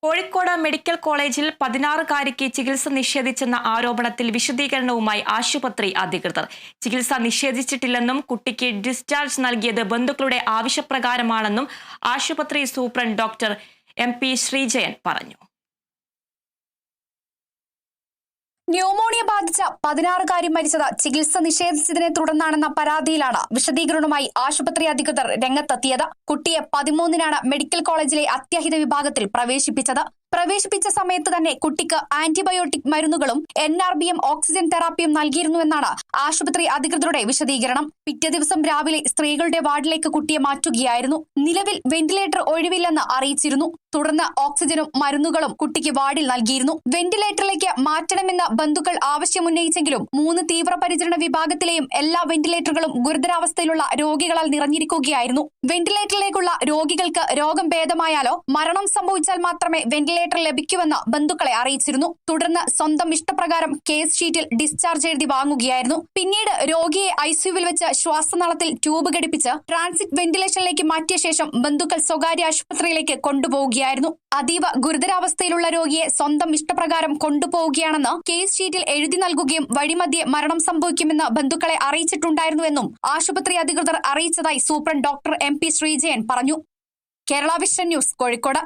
Kozhikode medical കോളേജിൽ 16-കാരിക്ക് ചികിത്സ നിഷേധിച്ചെന്ന ആരോപണത്തിൽ വിശദീകരണവുമായി ആശുപത്രി അധികൃതർ. ചികിത്സ നിഷേധിച്ചിട്ടില്ലെന്നും കുട്ടിക്ക് ഡിസ്ചാർജ് നൽകിയത് ബന്ധുക്കളുടെ ആവശ്യപ്രകാരമാണെന്നും ആശുപത്രി സൂപ്രണ്ട് ഡോക്ടർ MP ശ്രീജയൻ പറഞ്ഞു. ന്യൂമോണിയ ബാധിച്ച 16-കാരി മരിച്ചത് ചികിത്സ നിഷേധിച്ചതിനെ തുടർന്നാണെന്ന പരാതിയിലാണ് വിശദീകരണവുമായി ആശുപത്രി അധികൃതർ രംഗത്തെത്തിയത്. കുട്ടിയെ 13-നാണ് മെഡിക്കൽ കോളേജിലെ അത്യാഹിത വിഭാഗത്തിൽ പ്രവേശിപ്പിച്ച സമയത്ത് തന്നെ കുട്ടിക്ക് ആന്റിബയോട്ടിക് മരുന്നുകളും NRBM ഓക്സിജൻ തെറാപ്പിയും നൽകിയിരുന്നുവെന്നാണ് ആശുപത്രി അധികൃതരുടെ വിശദീകരണം. പിറ്റേ ദിവസം രാവിലെ സ്ത്രീകളുടെ വാർഡിലേക്ക് കുട്ടിയെ മാറ്റുകയായിരുന്നു. നിലവിൽ വെന്റിലേറ്റർ ഒഴിവില്ലെന്ന് അറിയിച്ചിരുന്നു. തുടർന്ന് ഓക്സിജനും മരുന്നുകളും കുട്ടിക്ക് വാർഡിൽ നൽകിയിരുന്നു. വെന്റിലേറ്ററിലേക്ക് മാറ്റണമെന്ന് ബന്ധുക്കൾ ആവശ്യമുന്നയിച്ചെങ്കിലും 3 തീവ്രപരിചരണ വിഭാഗത്തിലെയും എല്ലാ വെന്റിലേറ്ററുകളും ഗുരുതരാവസ്ഥയിലുള്ള രോഗികളാൽ നിറഞ്ഞിരിക്കുകയായിരുന്നു. വെന്റിലേറ്ററിലേക്കുള്ള രോഗികൾക്ക് രോഗം ഭേദമായാലോ മരണം സംഭവിച്ചാൽ മാത്രമേ വെന്റിലേറ്റർ ലഭിക്കുമെന്ന് ബന്ധുക്കളെ അറിയിച്ചിരുന്നു. തുടർന്ന് സ്വന്തം ഇഷ്ടപ്രകാരം കേസ് ഷീറ്റിൽ ഡിസ്ചാർജ് എഴുതി വാങ്ങുകയായിരുന്നു. പിന്നീട് രോഗിയെ ICUവിൽ വെച്ച് ശ്വാസനാളത്തിൽ ട്യൂബ് ഘടിപ്പിച്ച് ട്രാൻസിറ്റ് വെന്റിലേഷനിലേക്ക് മാറ്റിയ ശേഷം ബന്ധുക്കൾ സ്വകാര്യ ആശുപത്രിയിലേക്ക് കൊണ്ടുപോവുകയായിരുന്നു. അതീവ ഗുരുതരാവസ്ഥയിലുള്ള രോഗിയെ സ്വന്തം ഇഷ്ടപ്രകാരം കൊണ്ടുപോവുകയാണെന്ന് കേസ് ഷീറ്റിൽ എഴുതി നൽകുകയും വഴിമധ്യേ മരണം സംഭവിക്കുമെന്ന് ബന്ധുക്കളെ അറിയിച്ചിട്ടുണ്ടായിരുന്നുവെന്നും ആശുപത്രി അധികൃതർ അറിയിച്ചതായി സൂപ്രണ്ട് ഡോക്ടർ MP ശ്രീജയൻ പറഞ്ഞു. Kerala vision news, Kozhikode.